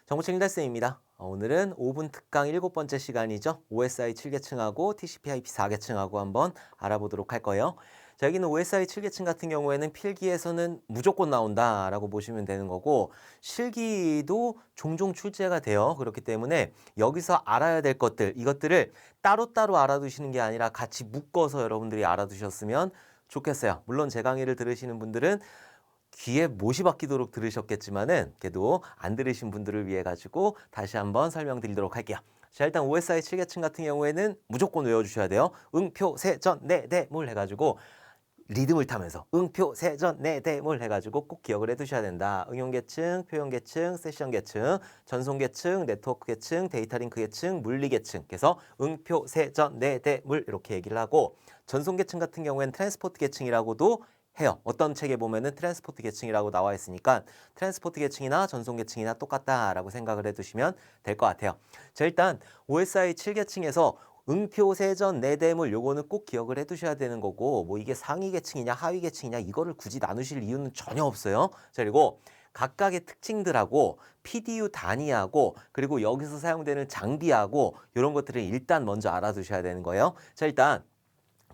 정보책 1달쌤입니다. 오늘은 5분 특강 7번째 시간이죠. OSI 7계층하고 TCP/IP 4계층하고 한번 알아보도록 할 거예요. 자, 여기는 OSI 7계층 같은 경우에는 필기에서는 무조건 나온다라고 보시면 되는 거고 실기도 종종 출제가 돼요. 그렇기 때문에 여기서 알아야 될 것들, 이것들을 따로따로 알아두시는 게 아니라 같이 묶어서 여러분들이 알아두셨으면 좋겠어요. 물론 제 강의를 들으시는 분들은 귀에 못이 박히도록 들으셨겠지만은 그래도 안 들으신 분들을 위해 가지고 다시 한번 설명드리도록 할게요. 자, 일단 OSI 7계층 같은 경우에는 무조건 외워주셔야 돼요. 응표, 세전, 내대물 해가지고 리듬을 타면서 응표, 세전, 내대물 해가지고 꼭 기억을 해두셔야 된다. 응용계층, 표현계층, 세션계층, 전송계층, 네트워크계층, 데이터링크계층, 물리계층. 그래서 응표, 세전, 내대물 이렇게 얘기를 하고 전송계층 같은 경우에는 트랜스포트 계층이라고도 해요. 어떤 책에 보면은 트랜스포트 계층이라고 나와 있으니까 트랜스포트 계층이나 전송 계층이나 똑같다라고 생각을 해두시면 될 것 같아요. 자, 일단 OSI 7계층에서 응표, 세전, 내대물 요거는 꼭 기억을 해두셔야 되는 거고 뭐 이게 상위 계층이냐 하위 계층이냐 이거를 굳이 나누실 이유는 전혀 없어요. 자, 그리고 각각의 특징들하고 PDU 단위하고 그리고 여기서 사용되는 장비하고 이런 것들을 일단 먼저 알아두셔야 되는 거예요. 자, 일단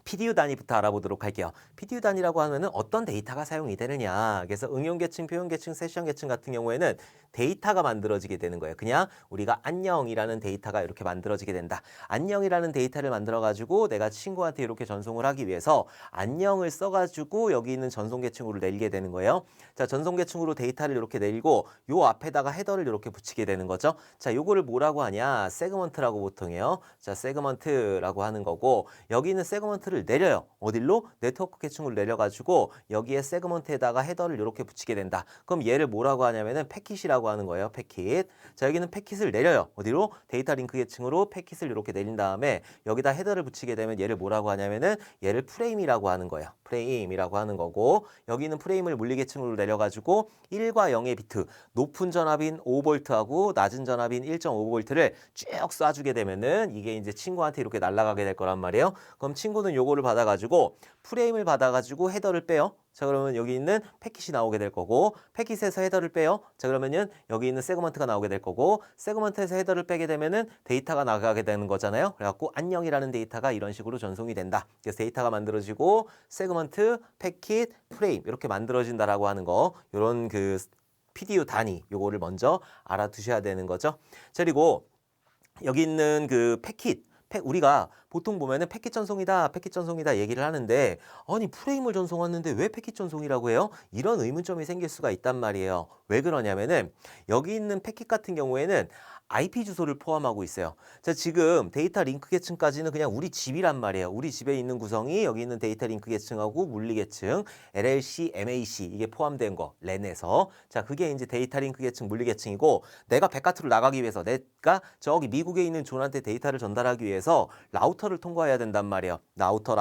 PDU 단위부터 알아보도록 할게요. PDU 단위라고 하면은 어떤 데이터가 사용이 되느냐. 그래서 응용 계층, 표현 계층, 세션 계층 같은 경우에는 데이터가 만들어지게 되는 거예요. 그냥 우리가 안녕이라는 데이터가 이렇게 만들어지게 된다. 안녕이라는 데이터를 만들어가지고 내가 친구한테 이렇게 전송을 하기 위해서 안녕을 써가지고 여기 있는 전송 계층으로 내리게 되는 거예요. 자, 전송 계층으로 데이터를 이렇게 내리고 요 앞에다가 헤더를 이렇게 붙이게 되는 거죠. 자, 요거를 뭐라고 하냐? 세그먼트라고 보통 해요. 자, 세그먼트라고 하는 거고 여기 있는 세그먼트를 내려요. 어딜로? 네트워크 계층으로 내려가지고 여기에 세그먼트에다가 헤더를 이렇게 붙이게 된다. 그럼 얘를 뭐라고 하냐면은 패킷이라고 하는 거예요. 패킷. 자, 여기는 패킷을 내려요. 어디로? 데이터 링크 계층으로 패킷을 이렇게 내린 다음에 여기다 헤더를 붙이게 되면 얘를 뭐라고 하냐면은 얘를 프레임이라고 하는 거예요. 프레임이라고 하는 거고 여기는 프레임을 물리 계층으로 내려가지고 1과 0의 비트 높은 전압인 5V하고 낮은 전압인 1.5V를 쭉 쏴주게 되면은 이게 이제 친구한테 이렇게 날아가게 될 거란 말이에요. 그럼 친구는 요거를 받아가지고 프레임을 받아가지고 헤더를 빼요. 자, 그러면 여기 있는 패킷이 나오게 될 거고 패킷에서 헤더를 빼요. 자, 그러면은 여기 있는 세그먼트가 나오게 될 거고 세그먼트에서 헤더를 빼게 되면은 데이터가 나가게 되는 거잖아요. 그래갖고 안녕이라는 데이터가 이런 식으로 전송이 된다. 그래서 데이터가 만들어지고 세그먼트, 패킷, 프레임 이렇게 만들어진다라고 하는 거 요런 그 PDU 단위 요거를 먼저 알아두셔야 되는 거죠. 자, 그리고 여기 있는 그 패킷 우리가 보통 보면은 패킷 전송이다 얘기를 하는데 아니 프레임을 전송하는데 왜 패킷 전송이라고 해요? 이런 의문점이 생길 수가 있단 말이에요. 왜 그러냐면은 여기 있는 패킷 같은 경우에는 IP 주소를 포함하고 있어요. 자, 지금 데이터 링크 계층까지는 그냥 우리 집이란 말이에요. 우리 집에 있는 구성이 여기 있는 데이터 링크 계층하고 물리 계층, LLC, MAC 이게 포함된 거, 랜에서. 자, 그게 이제 데이터 링크 계층, 물리 계층이고 내가 바깥으로 나가기 위해서 내가 저기 미국에 있는 존한테 데이터를 전달하기 위해서 라우터를 통과해야 된단 말이에요. 라우터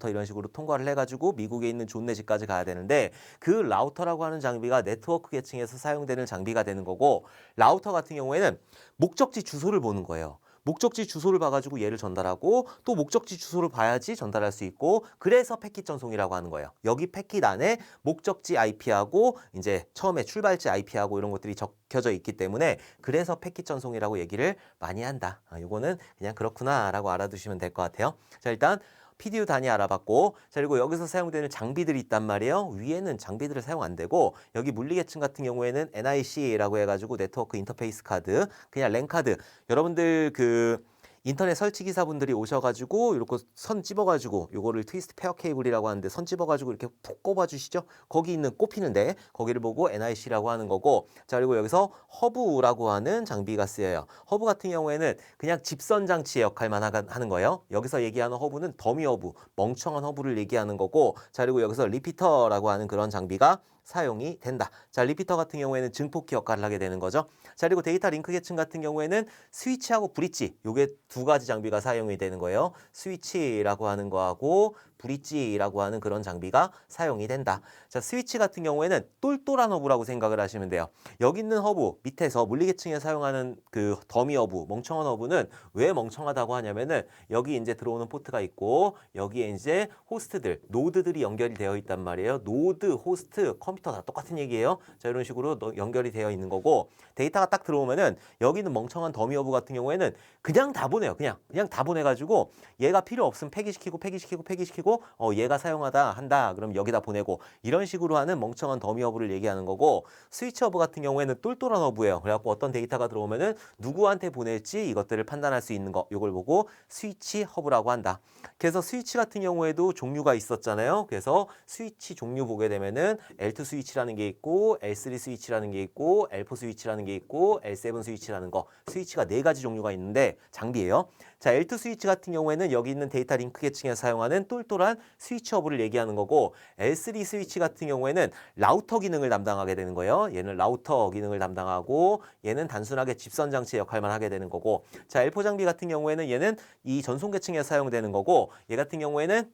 이런 식으로 통과를 해가지고 미국에 있는 존네 집까지 가야 되는데 그 라우터라고 하는 장비가 네트워크 계층에서 사용되는 장비가 되는 거고 라우터 같은 경우에는 목적지 주소를 보는 거예요. 목적지 주소를 봐가지고 얘를 전달하고 또 목적지 주소를 봐야지 전달할 수 있고 그래서 패킷 전송이라고 하는 거예요. 여기 패킷 안에 목적지 IP하고 이제 처음에 출발지 IP하고 이런 것들이 적혀져 있기 때문에 그래서 패킷 전송이라고 얘기를 많이 한다. 요거는 그냥 그렇구나라고 알아두시면 될 것 같아요. 자, 일단 PDU 단위 알아봤고 자, 그리고 여기서 사용되는 장비들이 있단 말이에요. 위에는 장비들을 사용 안 되고 여기 물리 계층 같은 경우에는 NIC라고 해가지고 네트워크 인터페이스 카드 그냥 랜 카드 여러분들 그 인터넷 설치 기사분들이 오셔가지고 이렇게 선 찝어가지고 요거를 트위스트 페어 케이블이라고 하는데 선 찝어가지고 이렇게 푹 꼽아주시죠. 거기 있는 꼽히는데 거기를 보고 NIC라고 하는 거고 자, 그리고 여기서 허브라고 하는 장비가 쓰여요. 허브 같은 경우에는 그냥 집선 장치의 역할만 하는 거예요. 여기서 얘기하는 허브는 더미 허브, 멍청한 허브를 얘기하는 거고 자, 그리고 여기서 리피터라고 하는 그런 장비가 사용이 된다. 자, 리피터 같은 경우에는 증폭기 역할을 하게 되는 거죠. 자, 그리고 데이터 링크 계층 같은 경우에는 스위치하고 브릿지 요게 두 가지 장비가 사용이 되는 거예요. 스위치라고 하는 거하고 브릿지라고 하는 그런 장비가 사용이 된다. 자, 스위치 같은 경우에는 똘똘한 허브라고 생각을 하시면 돼요. 여기 있는 허브 밑에서 물리계층에 사용하는 그 더미 허브, 멍청한 허브는 왜 멍청하다고 하냐면은 여기 이제 들어오는 포트가 있고 여기에 이제 호스트들, 노드들이 연결이 되어 있단 말이에요. 노드, 호스트, 컴퓨터 다 똑같은 얘기예요. 자, 이런 식으로 연결이 되어 있는 거고 데이터가 딱 들어오면은 여기 있는 멍청한 더미 허브 같은 경우에는 그냥 다 보내요. 그냥 다 보내가지고 얘가 필요 없으면 폐기시키고 얘가 사용하다 한다. 그럼 여기다 보내고 이런 식으로 하는 멍청한 더미 허브를 얘기하는 거고 스위치 허브 같은 경우에는 똘똘한 허브예요. 그래갖고 어떤 데이터가 들어오면은 누구한테 보낼지 이것들을 판단할 수 있는 거 이걸 보고 스위치 허브라고 한다. 그래서 스위치 같은 경우에도 종류가 있었잖아요. 그래서 스위치 종류 보게 되면은 L2 스위치라는 게 있고 L3 스위치라는 게 있고 L4 스위치라는 게 있고 L7 스위치라는 거 스위치가 4가지 종류가 있는데 장비예요. 자, L2 스위치 같은 경우에는 여기 있는 데이터 링크 계층에서 사용하는 똘똘한 스위치 허브를 얘기하는 거고 L3 스위치 같은 경우에는 라우터 기능을 담당하게 되는 거예요. 얘는 라우터 기능을 담당하고 얘는 단순하게 집선 장치 역할만 하게 되는 거고 자, L4 장비 같은 경우에는 얘는 이 전송 계층에서 사용되는 거고 얘 같은 경우에는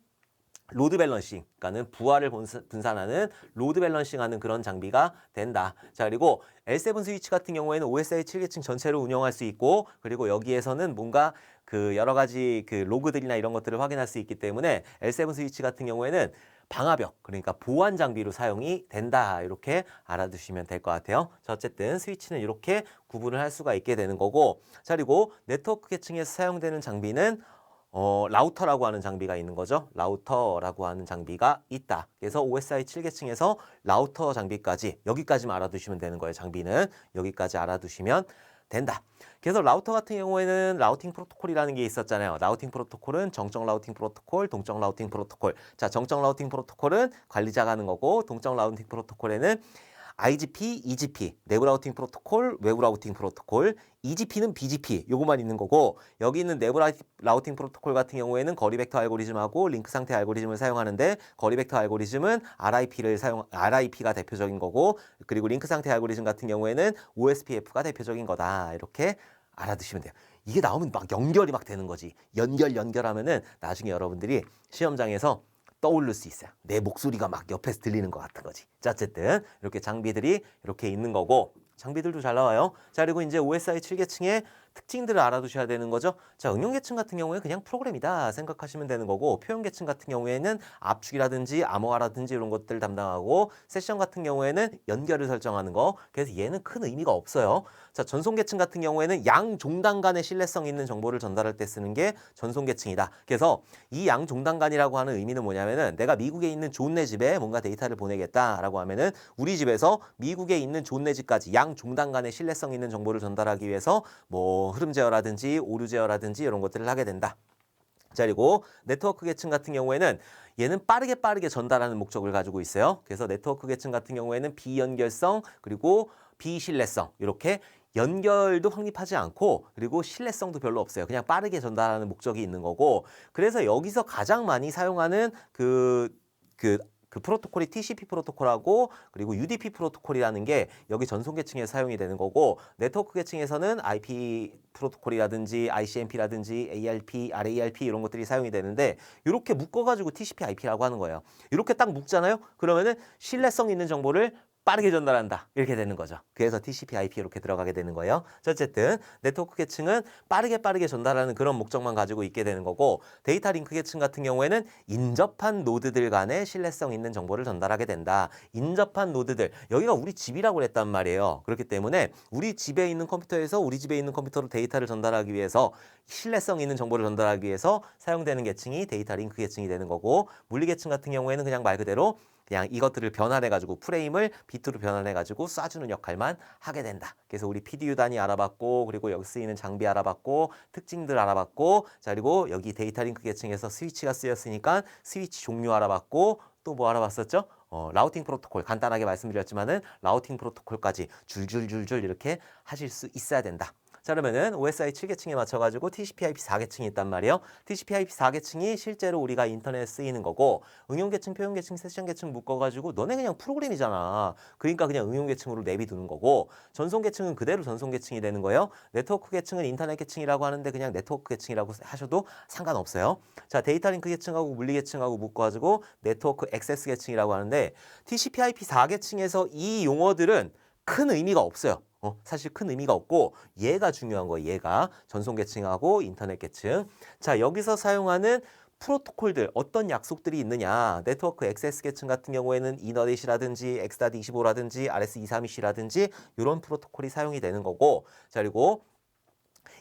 로드 밸런싱, 그러니까는 부하를 분산하는 로드 밸런싱하는 그런 장비가 된다. 자, 그리고 L7 스위치 같은 경우에는 OSI 7계층 전체를 운영할 수 있고 그리고 여기에서는 뭔가 그 여러 가지 그 로그들이나 이런 것들을 확인할 수 있기 때문에 L7 스위치 같은 경우에는 방화벽, 그러니까 보안 장비로 사용이 된다. 이렇게 알아두시면 될 것 같아요. 자, 어쨌든 스위치는 이렇게 구분을 할 수가 있게 되는 거고 자, 그리고 네트워크 계층에서 사용되는 장비는 라우터라고 하는 장비가 있는 거죠. 라우터라고 하는 장비가 있다. 그래서 OSI 7계층에서 라우터 장비까지 여기까지만 알아두시면 되는 거예요. 장비는 여기까지 알아두시면 된다. 그래서 라우터 같은 경우에는 라우팅 프로토콜이라는 게 있었잖아요. 라우팅 프로토콜은 정적 라우팅 프로토콜, 동적 라우팅 프로토콜. 자, 정적 라우팅 프로토콜은 관리자가 하는 거고 동적 라우팅 프로토콜에는 IGP, EGP, 내부 라우팅 프로토콜, 외부 라우팅 프로토콜, EGP는 BGP 요거만 있는 거고 여기 있는 내부 라우팅 프로토콜 같은 경우에는 거리 벡터 알고리즘하고 링크 상태 알고리즘을 사용하는데 거리 벡터 알고리즘은 RIP가 대표적인 거고 그리고 링크 상태 알고리즘 같은 경우에는 OSPF가 대표적인 거다. 이렇게 알아두시면 돼요. 이게 나오면 막 연결이 막 되는 거지. 연결하면은 나중에 여러분들이 시험장에서 떠오를 수 있어요. 내 목소리가 막 옆에서 들리는 것 같은 거지. 자, 어쨌든 이렇게 장비들이 이렇게 있는 거고 장비들도 잘 나와요. 자, 그리고 이제 OSI 7계층의 특징들을 알아두셔야 되는 거죠. 자, 응용 계층 같은 경우에 그냥 프로그램이다 생각하시면 되는 거고 표현 계층 같은 경우에는 압축이라든지 암호화라든지 이런 것들 담당하고 세션 같은 경우에는 연결을 설정하는 거. 그래서 얘는 큰 의미가 없어요. 자, 전송 계층 같은 경우에는 양 종단 간의 신뢰성 있는 정보를 전달할 때 쓰는 게 전송 계층이다. 그래서 이 양 종단 간이라고 하는 의미는 뭐냐면은 내가 미국에 있는 존네 집에 뭔가 데이터를 보내겠다라고 하면은 우리 집에서 미국에 있는 존네 집까지 양 종단 간의 신뢰성 있는 정보를 전달하기 위해서 뭐 흐름 제어라든지 오류 제어라든지 이런 것들을 하게 된다. 자, 그리고 네트워크 계층 같은 경우에는 얘는 빠르게 전달하는 목적을 가지고 있어요. 그래서 네트워크 계층 같은 경우에는 비연결성 그리고 비신뢰성 이렇게 연결도 확립하지 않고 그리고 신뢰성도 별로 없어요. 그냥 빠르게 전달하는 목적이 있는 거고 그래서 여기서 가장 많이 사용하는 그 프로토콜이 TCP 프로토콜하고 그리고 UDP 프로토콜이라는 게 여기 전송 계층에 사용이 되는 거고 네트워크 계층에서는 IP 프로토콜이라든지 ICMP라든지 ARP, RARP 이런 것들이 사용이 되는데 이렇게 묶어가지고 TCP IP라고 하는 거예요. 이렇게 딱 묶잖아요. 그러면은 신뢰성 있는 정보를 빠르게 전달한다. 이렇게 되는 거죠. 그래서 TCP IP 이렇게 들어가게 되는 거예요. 어쨌든 네트워크 계층은 빠르게 전달하는 그런 목적만 가지고 있게 되는 거고 데이터 링크 계층 같은 경우에는 인접한 노드들 간의 신뢰성 있는 정보를 전달하게 된다. 인접한 노드들. 여기가 우리 집이라고 그랬단 말이에요. 그렇기 때문에 우리 집에 있는 컴퓨터에서 우리 집에 있는 컴퓨터로 데이터를 전달하기 위해서 신뢰성 있는 정보를 전달하기 위해서 사용되는 계층이 데이터 링크 계층이 되는 거고 물리 계층 같은 경우에는 그냥 말 그대로 그냥 이것들을 변환해가지고 프레임을 비트로 변환해가지고 쏴주는 역할만 하게 된다. 그래서 우리 PDU 단위 알아봤고 그리고 여기 쓰이는 장비 알아봤고 특징들 알아봤고 자 그리고 여기 데이터 링크 계층에서 스위치가 쓰였으니까 스위치 종류 알아봤고 또 뭐 알아봤었죠? 라우팅 프로토콜 간단하게 말씀드렸지만은 라우팅 프로토콜까지 줄줄줄줄 이렇게 하실 수 있어야 된다. 자, 그러면은 OSI 7계층에 맞춰가지고 TCP/IP 4계층이 있단 말이에요. TCP/IP 4계층이 실제로 우리가 인터넷에 쓰이는 거고 응용계층, 표현계층, 세션계층 묶어가지고 너네 그냥 프로그램이잖아. 그러니까 그냥 응용계층으로 내비두는 거고 전송계층은 그대로 전송계층이 되는 거예요. 네트워크계층은 인터넷계층이라고 하는데 그냥 네트워크계층이라고 하셔도 상관없어요. 자, 데이터 링크 계층하고 물리계층하고 묶어가지고 네트워크 액세스 계층이라고 하는데 TCP/IP 4계층에서 이 용어들은 큰 의미가 없어요. 사실 큰 의미가 없고 얘가 중요한 거예요. 얘가 전송 계층하고 인터넷 계층. 자, 여기서 사용하는 프로토콜들 어떤 약속들이 있느냐. 네트워크 액세스 계층 같은 경우에는 이너넷이라든지 x.25라든지 RS232C라든지 이런 프로토콜이 사용이 되는 거고 자 그리고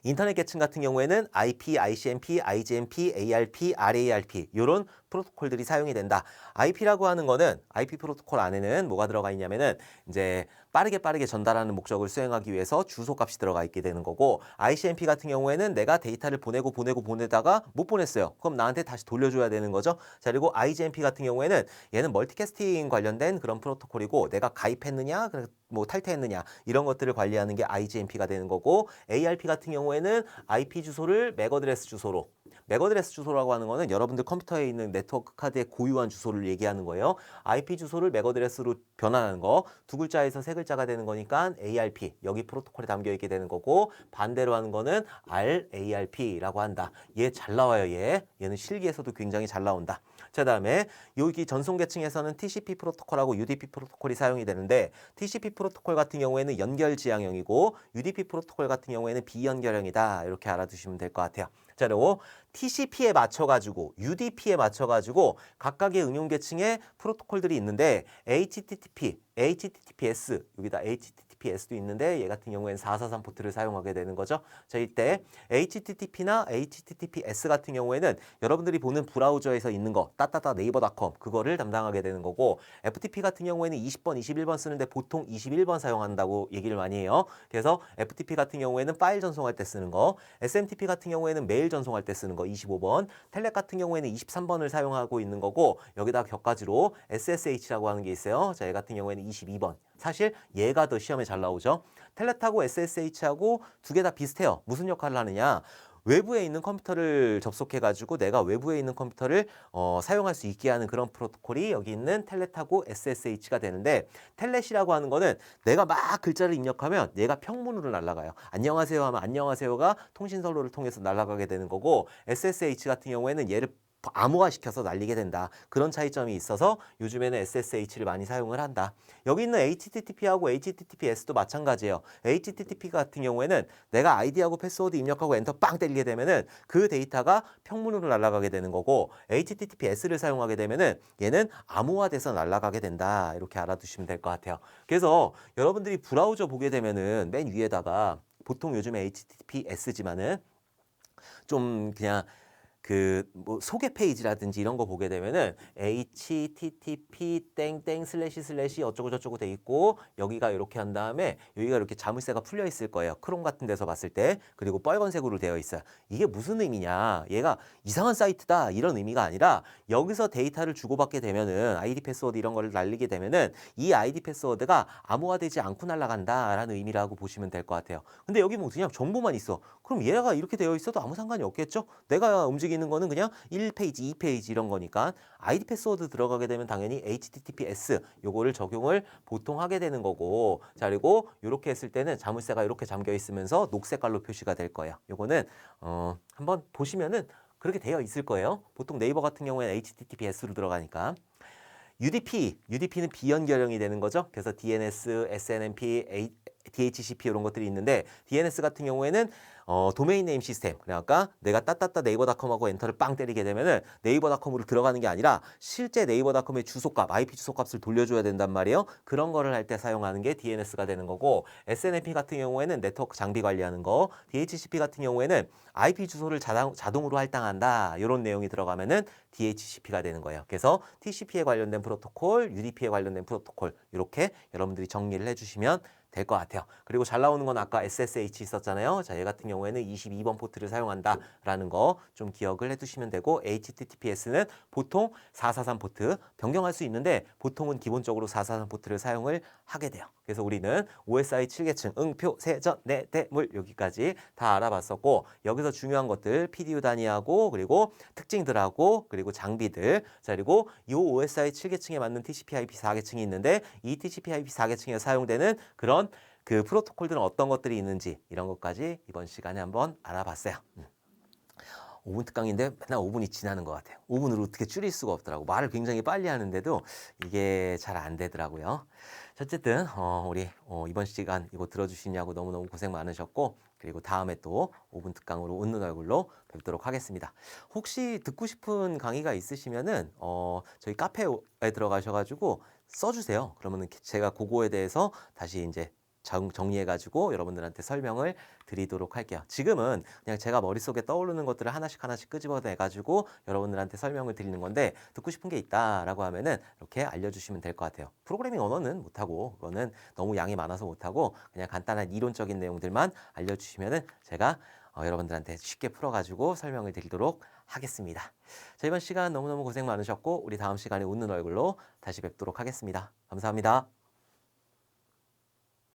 인터넷 계층 같은 경우에는 IP, ICMP, IGMP, ARP, RARP 이런 프로토콜들이 사용이 된다. IP라고 하는 거는 IP 프로토콜 안에는 뭐가 들어가 있냐면은 이제 빠르게 전달하는 목적을 수행하기 위해서 주소값이 들어가 있게 되는 거고 ICMP 같은 경우에는 내가 데이터를 보내다가 못 보냈어요. 그럼 나한테 다시 돌려줘야 되는 거죠. 자 그리고 IGMP 같은 경우에는 얘는 멀티캐스팅 관련된 그런 프로토콜이고 내가 가입했느냐 뭐 탈퇴했느냐 이런 것들을 관리하는 게 IGMP가 되는 거고 ARP 같은 경우에는 IP 주소를 맥 어드레스 주소로 맥 어드레스 주소라고 하는 거는 여러분들 컴퓨터에 있는 네트워크 카드의 고유한 주소를 얘기하는 거예요. IP 주소를 맥 어드레스로 변환하는 거 두 글자에서 세 글자가 되는 거니까 ARP 여기 프로토콜에 담겨 있게 되는 거고 반대로 하는 거는 RARP라고 한다. 얘 잘 나와요. 얘는 실기에서도 굉장히 잘 나온다. 자 다음에 여기 전송 계층에서는 TCP 프로토콜하고 UDP 프로토콜이 사용이 되는데 TCP 프로토콜 같은 경우에는 연결 지향형이고 UDP 프로토콜 같은 경우에는 비연결형이다. 이렇게 알아두시면 될 것 같아요. 자, 그리고 TCP에 맞춰가지고 UDP에 맞춰가지고 각각의 응용 계층의 프로토콜들이 있는데 HTTP, HTTPS 여기다 HTTPS도 있는데 얘 같은 경우에는 443 포트를 사용하게 되는 거죠. 자, 이때 HTTP나 HTTPS 같은 경우에는 여러분들이 보는 브라우저에서 있는 거 따따따 네이버닷컴 그거를 담당하게 되는 거고 FTP 같은 경우에는 20번, 21번 쓰는데 보통 21번 사용한다고 얘기를 많이 해요. 그래서 FTP 같은 경우에는 파일 전송할 때 쓰는 거, SMTP 같은 경우에는 메일 전송할 때 쓰는 거 25번, 텔넷 같은 경우에는 23번을 사용하고 있는 거고 여기다 격가지로 SSH라고 하는 게 있어요. 자, 얘 같은 경우에는 22번. 사실 얘가 더 시험에 잘 나오죠. 텔넷하고 SSH하고 두 개 다 비슷해요. 무슨 역할을 하느냐? 외부에 있는 컴퓨터를 접속해가지고 내가 외부에 있는 컴퓨터를 사용할 수 있게 하는 그런 프로토콜이 여기 있는 텔넷하고 SSH가 되는데 텔넷이라고 하는 거는 내가 막 글자를 입력하면 얘가 평문으로 날아가요. 안녕하세요 하면 안녕하세요가 통신선로를 통해서 날아가게 되는 거고 SSH 같은 경우에는 얘를 암호화시켜서 날리게 된다. 그런 차이점이 있어서 요즘에는 SSH를 많이 사용을 한다. 여기 있는 HTTP하고 HTTPS도 마찬가지예요. HTTP 같은 경우에는 내가 아이디하고 패스워드 입력하고 엔터 빵 때리게 되면은 그 데이터가 평문으로 날아가게 되는 거고 HTTPS를 사용하게 되면은 얘는 암호화돼서 날아가게 된다. 이렇게 알아두시면 될 것 같아요. 그래서 여러분들이 브라우저 보게 되면은 맨 위에다가 보통 요즘에 HTTPS지만은 좀 그냥 그 뭐 소개 페이지라든지 이런 거 보게 되면은 http 땡땡 슬래시 어쩌고 저쩌고 돼 있고 여기가 이렇게 한 다음에 여기가 이렇게 자물쇠가 풀려 있을 거예요. 크롬 같은 데서 봤을 때. 그리고 빨간색으로 되어 있어요. 이게 무슨 의미냐? 얘가 이상한 사이트다 이런 의미가 아니라 여기서 데이터를 주고받게 되면은 아이디 패스워드 이런 거를 날리게 되면은 이 아이디 패스워드가 암호화되지 않고 날아간다라는 의미라고 보시면 될 것 같아요. 근데 여기 뭐 그냥 정보만 있어. 그럼 얘가 이렇게 되어 있어도 아무 상관이 없겠죠? 내가 움직이는 거는 그냥 1페이지, 2페이지 이런 거니까 아이디 패스워드 들어가게 되면 당연히 HTTPS 요거를 적용을 보통 하게 되는 거고 자 그리고 이렇게 했을 때는 자물쇠가 이렇게 잠겨 있으면서 녹색깔로 표시가 될 거예요. 요거는 한번 보시면은 그렇게 되어 있을 거예요. 보통 네이버 같은 경우에는 HTTPS로 들어가니까 UDP는 비연결형이 되는 거죠. 그래서 DNS, SNMP, DHCP 이런 것들이 있는데 DNS 같은 경우에는 도메인 네임 시스템. 그러니까 내가 따따따 네이버닷컴하고 엔터를 빵 때리게 되면은 네이버닷컴으로 들어가는 게 아니라 실제 네이버닷컴의 주소값, IP 주소값을 돌려줘야 된단 말이에요. 그런 거를 할 때 사용하는 게 DNS가 되는 거고 SNMP 같은 경우에는 네트워크 장비 관리하는 거, DHCP 같은 경우에는 IP 주소를 자동으로 할당한다. 이런 내용이 들어가면은 DHCP가 되는 거예요. 그래서 TCP에 관련된 프로토콜, UDP에 관련된 프로토콜 이렇게 여러분들이 정리를 해주시면 될 것 같아요. 그리고 잘 나오는 건 아까 SSH 있었잖아요. 자, 얘 같은 경우에는 22번 포트를 사용한다라는 거 좀 기억을 해두시면 되고 HTTPS는 보통 443 포트 변경할 수 있는데 보통은 기본적으로 443 포트를 사용을 하게 돼요. 그래서 우리는 OSI 7계층, 응표, 세전, 내대물 여기까지 다 알아봤었고 여기서 중요한 것들 PDU 단위하고 그리고 특징들하고 그리고 장비들 자 그리고 이 OSI 7계층에 맞는 TCP/IP 4계층이 있는데 이 TCP/IP 4계층에 사용되는 그런 그 프로토콜들은 어떤 것들이 있는지 이런 것까지 이번 시간에 한번 알아봤어요. 5분 특강인데 맨날 5분이 지나는 것 같아요. 5분으로 어떻게 줄일 수가 없더라고. 말을 굉장히 빨리 하는데도 이게 잘 안 되더라고요. 어쨌든 우리 이번 시간 이거 들어주시냐고 너무너무 고생 많으셨고 그리고 다음에 또 5분 특강으로 웃는 얼굴로 뵙도록 하겠습니다. 혹시 듣고 싶은 강의가 있으시면은 저희 카페에 들어가셔가지고 써주세요. 그러면은 제가 그거에 대해서 다시 이제 정리해가지고 여러분들한테 설명을 드리도록 할게요. 지금은 그냥 제가 머릿속에 떠오르는 것들을 하나씩 하나씩 끄집어내가지고 여러분들한테 설명을 드리는 건데 듣고 싶은 게 있다라고 하면은 이렇게 알려주시면 될 것 같아요. 프로그래밍 언어는 못하고 그거는 너무 양이 많아서 못하고 그냥 간단한 이론적인 내용들만 알려주시면은 제가 여러분들한테 쉽게 풀어가지고 설명을 드리도록 하겠습니다. 자, 이번 시간 너무너무 고생 많으셨고 우리 다음 시간에 웃는 얼굴로 다시 뵙도록 하겠습니다. 감사합니다.